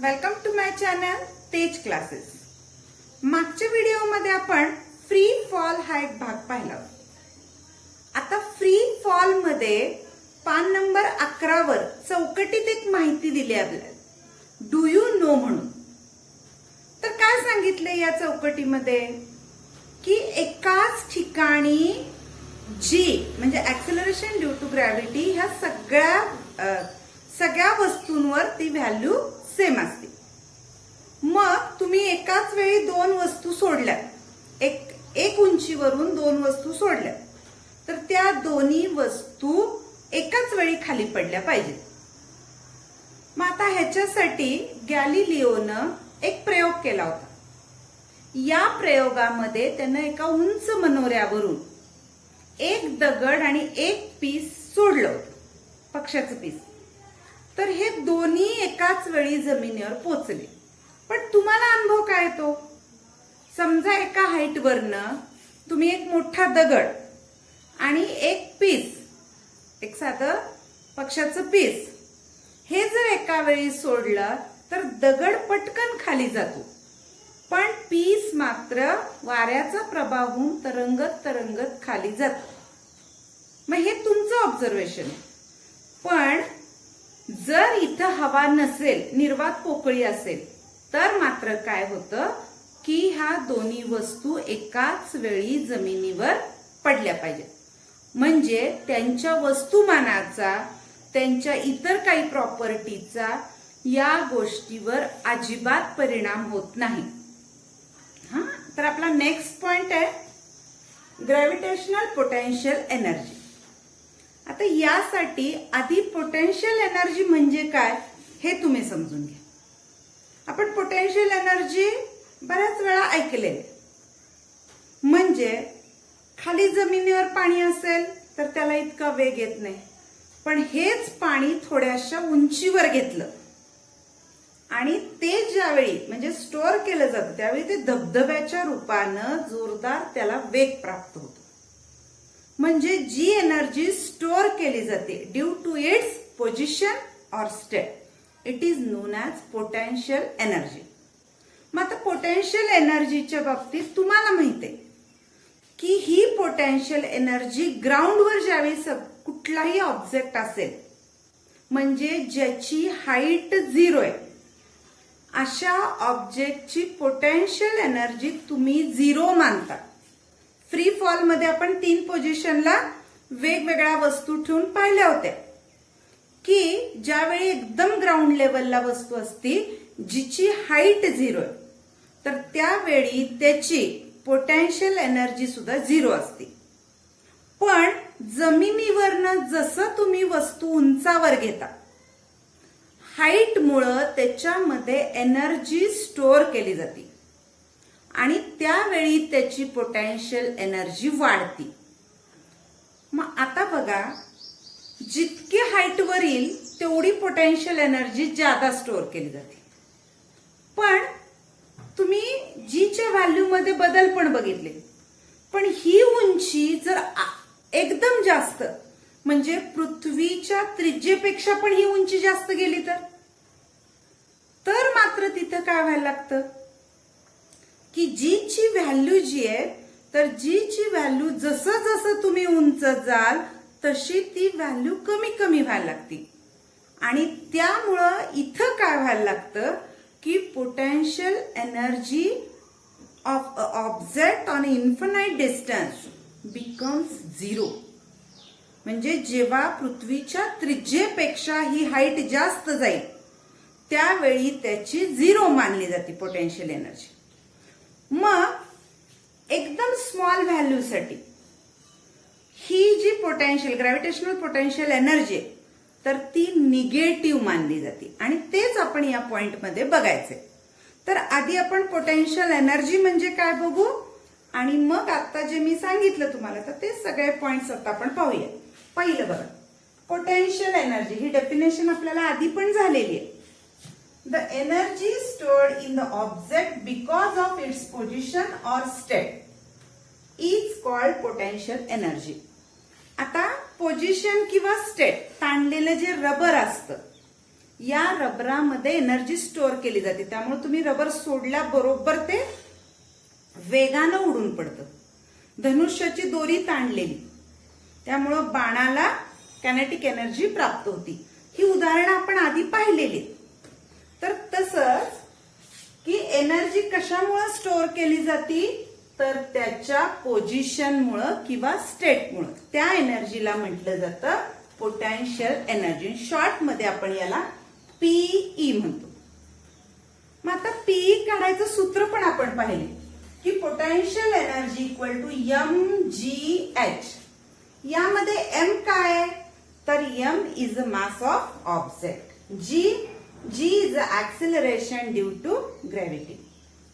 Welcome to my channel तेज classes. मागच्या व्हिडिओमध्ये आपण फ्री फॉल हा एक भाग पाहिला. आता फ्री फॉल मध्ये पान नंबर 11 वर चौकटीत एक माहिती दिली आपल्याला, डू यू नो म्हणून. तर काय सांगितले या चौकटीमध्ये की एकाच ठिकाणी जी म्हणजे ऍक्सेलरेशन ड्यू टू ग्रॅव्हिटी ह्या सगळ्या वस्तूंवर ती व्हॅल्यू सेम असते. मग तुम्ही एकाच वेळी दोन वस्तू सोडल्या, एक उंचीवरून दोन वस्तू सोडल्या, तर त्या दोन्ही वस्तू एकाच वेळी खाली पडल्या पाहिजेत. मग आता ह्याच्यासाठी गॅलिलिओनं एक प्रयोग केला होता. या प्रयोगामध्ये त्यानं एका उंच मनोऱ्यावरून एक दगड आणि एक पीस सोडलं होतं, पक्ष्याचं पीस. तर हे दोन्ही एकाच वेळी जमिनीवर पोचले. पण तुम्हाला अनुभव काय येतो? समजा एका हाईटवरनं तुम्ही एक मोठा दगड आणि एक पीस, एक साधं पक्ष्याचं पीस, हे जर एका वेळी सोडलं तर दगड पटकन खाली जातो, पण पीस मात्र वाऱ्याचा प्रभाव होऊन तरंगत तरंगत खाली जातो. मग हे तुमचं ऑब्झर्वेशन आहे. पण जर इथं हवा नसेल, निर्वात पोकळी असेल, तर मात्र काय होतं की ह्या दोन्ही वस्तू एकाच वेळी जमिनीवर पडल्या पाहिजेत. म्हणजे त्यांच्या वस्तुमानाचा, त्यांच्या इतर काही प्रॉपर्टीचा या गोष्टीवर अजिबात परिणाम होत नाही. हा, तर आपला नेक्स्ट पॉइंट आहे ग्रॅव्हिटेशनल पोटेन्शियल एनर्जी. आता यासाठी आधी पोटेन्शियल एनर्जी म्हणजे काय हे तुम्ही समजून घ्या. आपण पोटेन्शियल एनर्जी बऱ्याच वेळा ऐकलेले. म्हणजे खाली जमिनीवर पाणी असेल तर त्याला इतका वेग येत नाही, पण हेच पाणी थोड्याशा उंचीवर घेतलं आणि ते ज्यावेळी म्हणजे स्टोअर केलं जातं त्यावेळी ते धबधब्याच्या रूपानं जोरदार त्याला वेग प्राप्त होतो. म्हणजे जी एनर्जी स्टोअर केली जाते due to its position or state, it is known as potential energy. मग आता पोटेन्शियल एनर्जीच्या बाबतीत तुम्हाला माहिती आहे की ही पोटेन्शियल एनर्जी ग्राउंडवर ज्यावेळी कुठलाही ऑब्जेक्ट असेल, म्हणजे ज्याची हाईट 0 आहे, अशा ऑब्जेक्टची पोटेन्शियल एनर्जी तुम्ही 0 मानता. फ्री फॉल मध्ये आपण 3 पोझिशनला वेगवेगळ्या वस्तू ठेवून पाहिल्या होत्या की ज्यावेळी एकदम ग्राउंड लेवलला वस्तू असती जिची हाईट 0 आहे, तर त्यावेळी त्याची पोटेन्शियल एनर्जी सुद्धा 0 असते. पण जमिनीवरनं जसं तुम्ही वस्तू उंचावर घेता, हाईटमुळं त्याच्यामध्ये एनर्जी स्टोअर केली जाते आणि त्यावेळी त्याची पोटेन्शियल एनर्जी वाढती. मग आता बघा, जितकी हाईटवर येईल तेवढी पोटेन्शियल एनर्जी जादा स्टोअर केली जाते. पण तुम्ही जीच्या व्हॅल्यूमध्ये बदल पण बघितले. पण ही उंची जर एकदम जास्त, म्हणजे पृथ्वीच्या त्रिज्येपेक्षा पण ही उंची जास्त गेली तर मात्र तिथं काय व्हायला लागतं की जीची व्हॅल्यू जी आहे, तर जीची व्हॅल्यू जसं जसं तुम्ही उंच जाल तशी ती व्हॅल्यू कमी कमी व्हायला लागते. आणि त्यामुळं इथं काय व्हायला लागतं की potential energy of a object on infinite distance becomes 0. म्हणजे जेव्हा पृथ्वीच्या त्रिज्येपेक्षा ही हाईट जास्त जाईल त्यावेळी त्याची 0 मानली जाते पोटेन्शियल एनर्जी. मग एकदम स्मॉल व्हॅल्यूसाठी ही जी पोटेन्शियल ग्रॅव्हिटेशनल पोटेन्शियल एनर्जी आहे, तर ती निगेटिव्ह मानली जाते. आणि तेच आपण या पॉइंटमध्ये बघायचंय. तर आधी आपण पोटेन्शियल एनर्जी म्हणजे काय बघू, आणि मग आता जे मी सांगितलं तुम्हाला तर ते सगळे पॉइंट्स आता आपण पाहूया. पहिलं बघा, पोटेन्शियल एनर्जी ही डेफिनेशन आपल्याला आधी पण झालेली आहे. The energy stored in the object because of its position or state is called potential energy. आता पोझिशन किंवा स्टेट, ताणलेलं जे रबर असतं या रबरामध्ये एनर्जी स्टोअर केली जाते. त्यामुळे तुम्ही रबर सोडल्याबरोबर ते वेगानं उडून पडतं. धनुष्याची दोरी ताणलेली, त्यामुळं बाणाला कायनेटिक एनर्जी प्राप्त होती. ही उदाहरणं आपण आधी पाहिलेली. तर तसंच की एनर्जी कशामुळे स्टोअर केली जाती, तर त्याच्या पोझिशनमुळं किंवा स्टेटमुळं. त्या एनर्जीला म्हटलं जातं पोटेन्शियल एनर्जी. शॉर्ट मध्ये आपण याला पीई म्हणतो. मग आता पीई काढायचं सूत्र पण आपण पाहिले की potential energy equal to mgh. यामध्ये एम काय आहे, तर M is a mass of object, G is a acceleration due to gravity,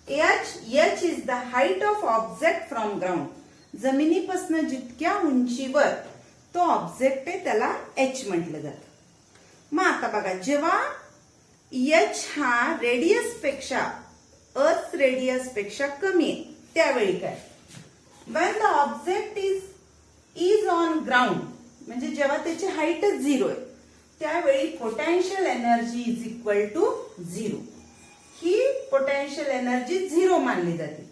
h is the height of object from ground. जमिनीपासून जितक्या उंचीवर तो ऑब्जेक्ट आहे त्याला h म्हटलं जातं. मग आता बघा, जेव्हा h हा रेडियस पेक्षा, अर्थ रेडियस पेक्षा कमी आहे, त्यावेळी काय, when the object is on ground, म्हणजे जेव्हा त्याची हाईटच 0 आहे, त्यावेळी potential energy is equal to 0. ही पोटेन्शियल एनर्जी 0 मानली जाते.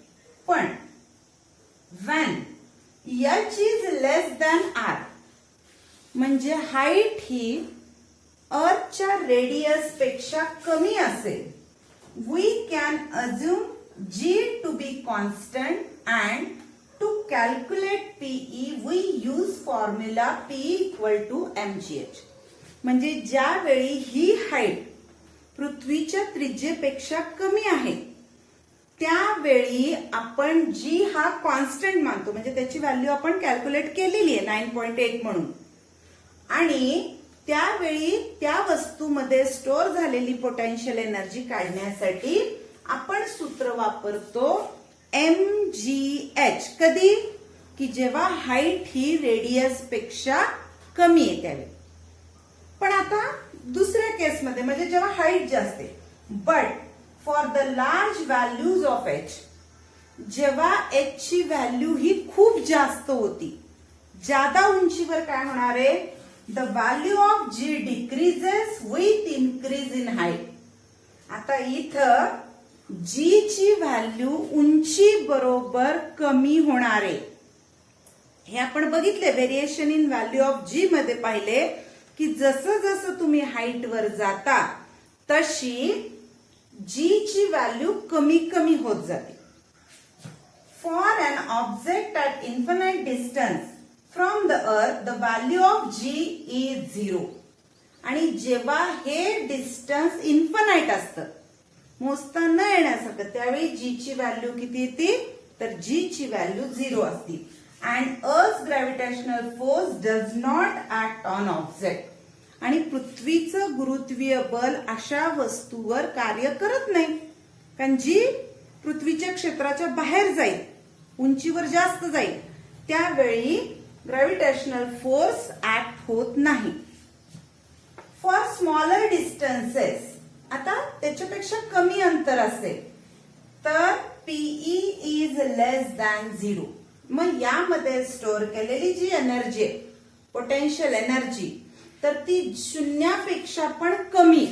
पण when h is less than r, म्हणजे हाईट ही अर्थच्या रेडियस पेक्षा कमी असेल, we can assume g to be constant and to calculate PE we use formula P equal to mgh. म्हणजे ज्यावेळी ही हाईट पृथ्वीच्या त्रिज्येपेक्षा कमी आहे, त्यावेळी आपण जी हा कॉन्स्टंट मानतो, म्हणजे त्याची व्हॅल्यू आपण कॅल्क्युलेट केलेली आहे 9.8 म्हणून. आणि त्यावेळी त्या वस्तूमध्ये स्टोअर झालेली पोटेन्शियल एनर्जी काढण्यासाठी आपण सूत्र वापरतो mgh. कधी, की जेव्हा हाईट ही रेडियस पेक्षा कमी आहे त्यावेळी. पण आता दुसऱ्या केसमध्ये, म्हणजे जेव्हा हाईट जास्त आहे, but for the large values of h, जेव्हा h ची व्हॅल्यू ही खूप जास्त होती, जादा उंचीवर काय होणार आहे, the value of g decreases with increase in height. आता इथं g ची व्हॅल्यू उंची बरोबर कमी होणार आहे. हे आपण बघितले variation in value of g मध्ये पाहिले की जसं जसं तुम्ही हाईट वर जाता तशी g ची व्हॅल्यू कमी कमी होत जाते. For an object at infinite distance from the earth the value of g is 0. आणि जेव्हा हे डिस्टन्स इन्फिनाइट असतं, मोजता न येण्यासारखं, त्यावेळी g ची व्हॅल्यू किती येते, तर g ची व्हॅल्यू 0 असते. अँड अर्थ gravitational force does not act on object. आणि पृथ्वीचं गुरुत्वीय बल अशा वस्तूवर कार्य करत नाही, कारण जी पृथ्वीच्या क्षेत्राच्या बाहेर जाईल, उंचीवर जास्त जाईल, त्यावेळी ग्रॅव्हिटेशनल फोर्स ऍक्ट होत नाही. फॉर स्मॉलर डिस्टन्सेस, आता त्याच्यापेक्षा कमी अंतर असेल तर पीई इज लेस दॅन 0. मग यामध्ये स्टोअर केलेली जी एनर्जी आहे, पोटेन्शियल एनर्जी, तर ती शून्यापेक्षा पण कमी.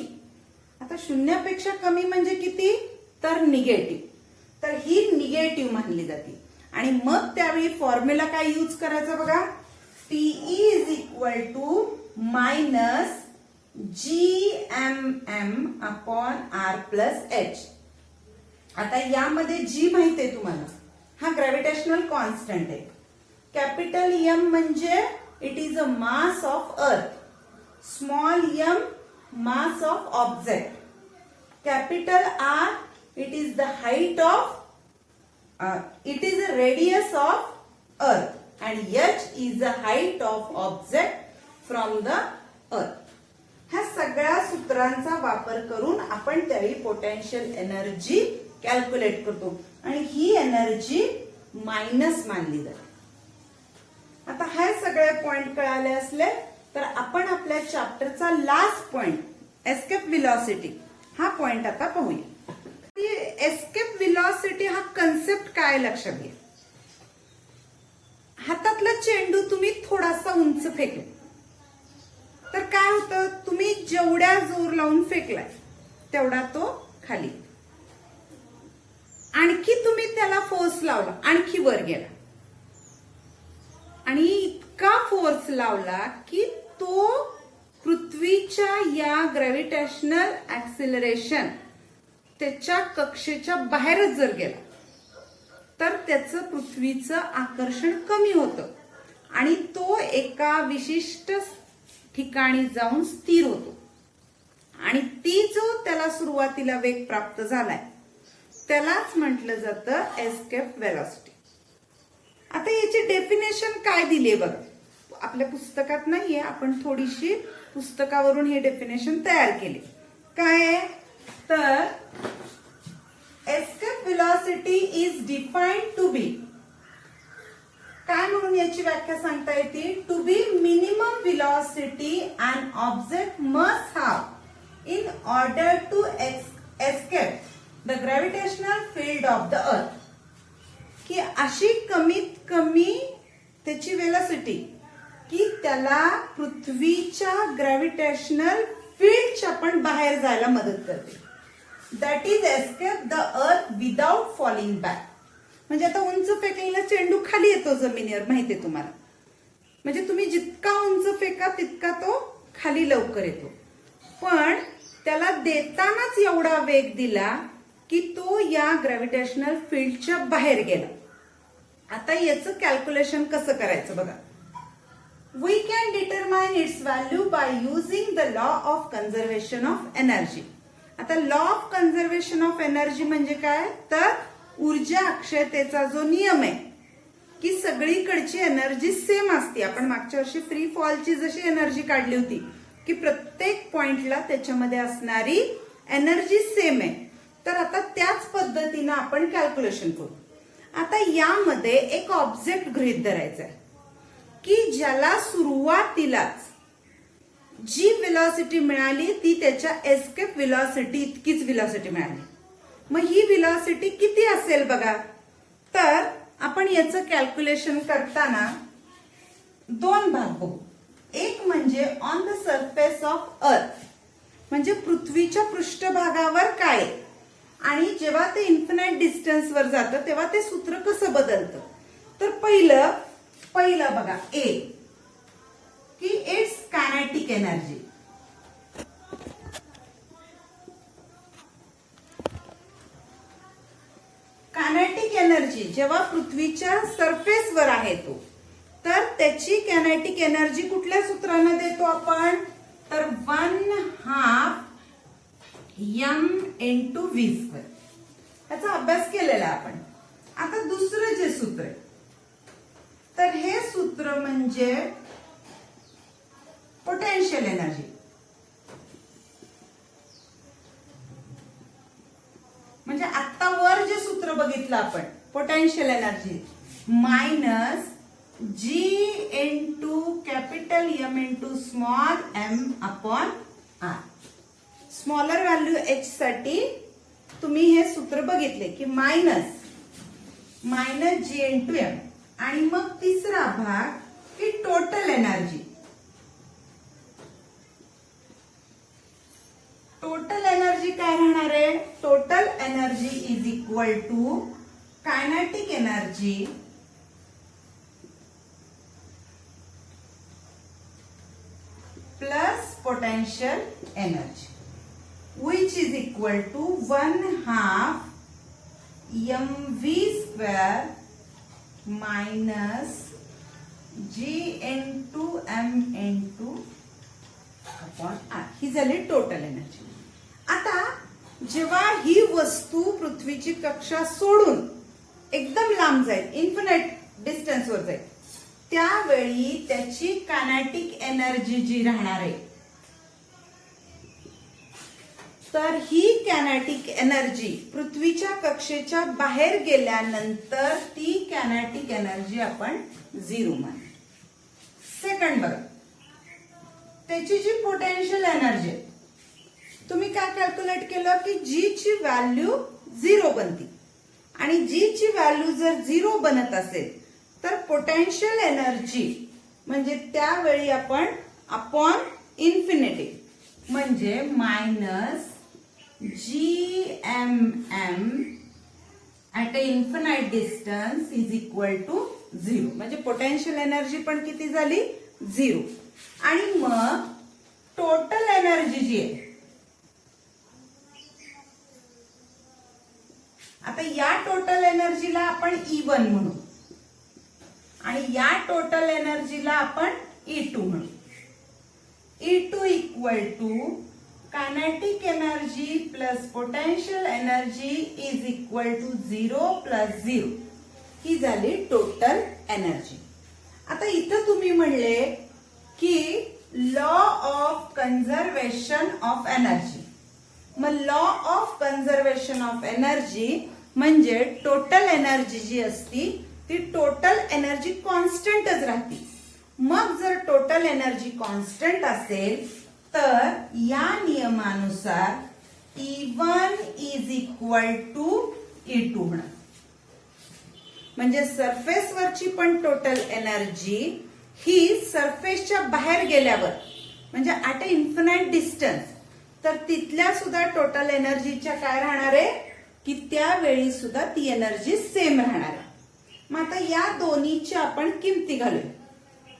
आता शून्यापेक्षा कमी म्हणजे किती, तर निगेटिव्ह. तर ही निगेटिव्ह मानली जाते. आणि मग त्यावेळी फॉर्म्युला काय यूज करायचा बघा, PE is equal to minus GMM upon R plus H. आता यामध्ये जी माहित आहे तुम्हाला, हा ग्रॅव्हिटेशनल कॉन्स्टंट आहे. कॅपिटल M म्हणजे it is a mass of earth, small m mass of object, capital R it is the height of, it is a radius of earth and h is the height of object from the earth. ह्या सगळ्या सूत्रांचा वापर करून आपण त्यावेळी potential energy calculate करतो आणि ही energy minus मानली जाते. आता हे सगळे पॉइंट कळाले असले तर आपण आपल्या चॅप्टरचा लास्ट पॉइंट, एस्केप व्हेलॉसिटी, हा पॉइंट आता पाहूया. एस्केप व्हेलॉसिटी हा कन्सेप्ट काय लक्षात घ्या. हातातला चेंडू तुम्ही थोडासा उंच फेकला, तर काय होतं, तुम्ही जेवढ्या जोर लावून फेकलाय तेवढा तो खाली, आणखी तुम्ही त्याला फोर्स लावला, आणखी वर गेला आणि इतका फोर्स लावला की तो पृथ्वीच्या या ग्रॅव्हिटेशनल ऍक्सिलरेशन त्याच्या कक्षेच्या बाहेरच जर गेला तर त्याचं पृथ्वीचं आकर्षण कमी होतं आणि तो एका विशिष्ट ठिकाणी जाऊन स्थिर होतो आणि ती जो त्याला सुरुवातीला वेग प्राप्त झालाय त्यालाच म्हटलं जातं एस्केप वेलॉसिटी. आता याची डेफिनेशन काय दिलीये बघा, आपल्या पुस्तकात नाहीये, आपण थोडीशी पुस्तकावरून हे डेफिनेशन तयार केले. काय तर escape velocity is defined to be, काय म्हणून याची व्याख्या सांगता येते, to be minimum velocity an object must have in order to escape the gravitational field of the earth. की अशी कमीत कमी त्याची वेलॉसिटी की त्याला पृथ्वीच्या ग्रॅव्हिटेशनल फील्डच्या पण बाहेर जायला मदत करते. That is escape the earth without falling back. म्हणजे आता उंच फेकलेला चेंडू खाली येतो जमिनीवर, माहितीये तुम्हाला, म्हणजे तुम्ही जितका उंच फेका तितका तो खाली लवकर येतो, पण त्याला देतानाच एवढा वेग दिला की तो या ग्रॅव्हिटेशनल फील्डच्या बाहेर गेला. आता याचं कॅल्क्युलेशन कसं करायचं बघा. We can determine its value by using the law of conservation of energy. आता law of conservation of energy म्हणजे काय, तर ऊर्जा अक्षयतेचा जो नियम आहे की सगळीकडची एनर्जी सेम असते. आपण मागच्या वर्षी फ्री फॉलची जशी एनर्जी काढली होती की प्रत्येक पॉइंटला त्याच्यामध्ये असणारी एनर्जी सेम आहे, तर आता त्याच पद्धतीनं आपण कॅल्क्युलेशन करू. आता यामध्ये एक ऑब्जेक्ट गृहीत धरायचा आहे की ज्याला सुरुवातीलाच जी वेलॉसिटी मिळाली ती त्याच्या एस्केप वेलॉसिटी इतकीच वेलॉसिटी मिळाली. मग ही वेलॉसिटी किती असेल बघा, तर आपण याचं कॅल्क्युलेशन करताना दोन भाग बघू. एक म्हणजे on the surface of earth, म्हणजे पृथ्वीच्या पृष्ठभागावर काय, आणि जेव्हा ते इन्फिनाइट डिस्टन्सवर जातं तेव्हा ते सूत्र कसं बदलतं. तर पहिलं बघा ए की it's kinetic energy. Kinetic energy जेव्हा पृथ्वीच्या सरफेसवर आहे तो, तर त्याची कायनेटिक एनर्जी कुठल्या सूत्राने देतो आपण, तर 1/2 m × v². याचा अभ्यास केलेला आपण. आता दुसरं जे सूत्र आहे, तर हे सूत्र म्हणजे पोटेन्शियल एनर्जी. म्हणजे आता वर जे सूत्र बघितलं आपण potential energy minus G × capital M × small m/r. Smaller value h साठी तुम्ही हे सूत्र बघितले की मायनस G × m. आणि मग तिसरा भाग की टोटल एनर्जी. टोटल एनर्जी काय राहणार आहे, total energy is equal to kinetic energy plus potential energy, which is equal to 1/2 mv² minus G × m × r. ही झाली टोटल एनर्जी. आता जेव्हा ही वस्तू पृथ्वीची कक्षा सोडून एकदम लांब जाईल, इन्फिनाइट डिस्टन्सवर जाईल, त्यावेळी त्याची कायनेटिक एनर्जी जी राहणार आहे, तर ही कायनेटिक एनर्जी पृथ्वीच्या कक्षेच्या बाहेर गेल्यानंतर ती कायनेटिक एनर्जी आपण 0 मानू. सेकंड बघा, त्याची जी पोटेन्शियल एनर्जी तुम्ही काय कॅल्क्युलेट केलं की जी ची व्हॅल्यू 0 बनती, आणि जी ची व्हॅल्यू जर 0 बनत असेल तर पोटेन्शियल एनर्जी म्हणजे त्यावेळी आपण अपॉन इन्फिनिटी म्हणजे minus GMM at a infinite distance is equal to 0. म्हणजे पोटेन्शियल एनर्जी पण किती झाली 0. आणि मग टोटल एनर्जी जी आहे, आता या टोटल एनर्जीला आपण E1 म्हणू आणि या टोटल एनर्जीला आपण E2 म्हणू. E2 equal to kinetic energy plus potential energy is equal to 0 plus 0. ही झाली टोटल एनर्जी. आता इथं तुम्ही म्हणले की law of conservation of energy. मग law of conservation of energy म्हणजे टोटल एनर्जी जी असती ती टोटल एनर्जी कॉन्स्टंटच राहते. मग जर टोटल एनर्जी कॉन्स्टंट असेल तर या नियमानुसार E1 is equal to E2 होणार. म्हणजे सरफेसवरची पण टोटल एनर्जी ही सरफेसच्या बाहेर गेल्यावर म्हणजे ॲट अ इन्फिनाइट डिस्टन्स तर तिथल्या सुद्धा टोटल एनर्जीच्या काय राहणार आहे की त्यावेळी सुद्धा ती एनर्जी सेम राहणार आहे. मग आता या दोन्हीच्या आपण किमती घालूया.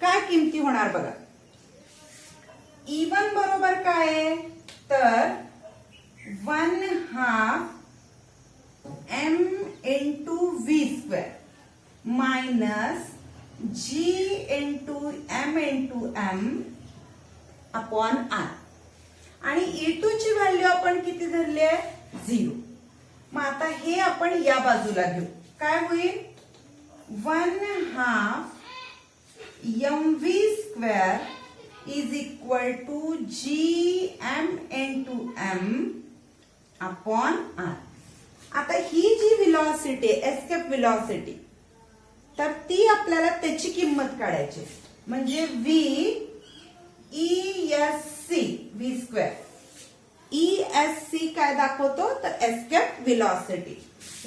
काय किमती होणार बघा. E1 बरोबर काय आहे तर 1/2 m into v square minus g into m upon r. आणि E2 ची व्हॅल्यू आपण किती धरली आहे 0. मग आता हे आपण या बाजूला घेऊ. काय होईल 1/2 mv square is equal to gm into m upon r. आता ही जी व्हेलॉसिटी एस्केप व्हेलॉसिटी तर ती आपल्याला त्याची किंमत काढायची. म्हणजे v ESC v square. ESC काय दाखवतो तर escape velocity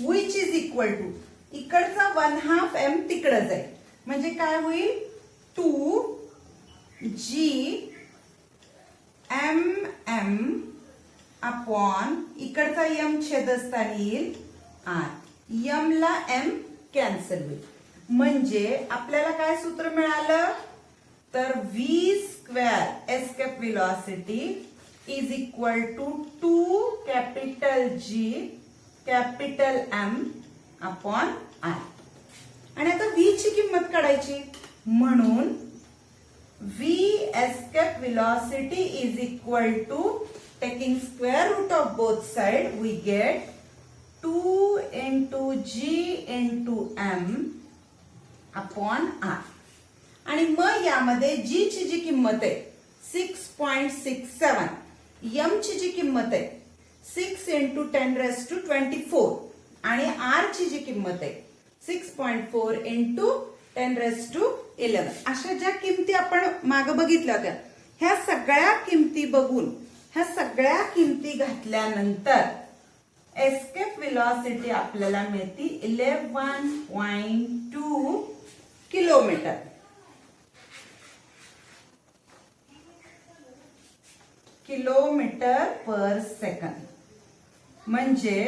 which is equal to इकडचा 1/2 m तिकडे जाईल म्हणजे काय होईल 2g mm अपॉन इकडचा m छेदस्थानी येईल r. m ला m कॅन्सल होईल. म्हणजे आपल्याला काय सूत्र मिळालं तर v square escape velocity is equal to 2 capital G capital M upon R. आणि आता v ची किंमत काढायची म्हणून v escape velocity is equal to taking square root of both side we get 2 into G into M upon R. आणि मग यामध्ये G ची जी किंमत आहे 6.67, M ची जी किंमत आहे 6 into 10 raised to 24 आणि R ची जी किंमत आहे 6.4 into 10 raised to 11. अशा ज्या किमती आपण मागे बघितल्या होत्या ह्या सगळ्या किमती बघून ह्या सगळ्या किमती घातल्यानंतर एस्केप व्हेलॉसिटी आपल्याला मिळते 11.2 किलोमीटर. किलोमीटर पर सेकंड. म्हणजे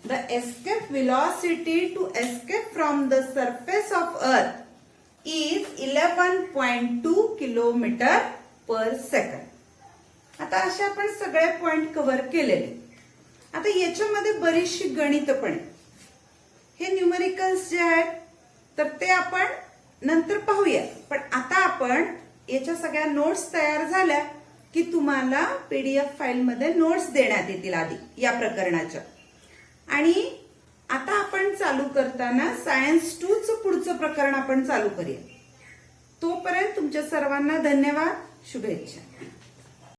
the escape velocity to escape from the surface of earth is 11.2 kilometer per second. आता अशा आपण सगळे पॉइंट कव्हर केलेले. आता याच्यामध्ये बरीचशी गणित पण आहे. हे न्यूमेरिकल्स जे आहेत तर ते आपण नंतर पाहूया. पण आता आपण याच्या सगळ्या नोट्स तयार झाल्या की तुम्हाला PDF फाईल मध्ये नोट्स देण्यात येतील आधी या प्रकरणाच्या. आणि आता आपण चालू करताना सायन्स 2 चं पुढचं प्रकरण आपण चालू करूया. तोपर्यंत तुमच्या सर्वांना धन्यवाद. शुभेच्छा.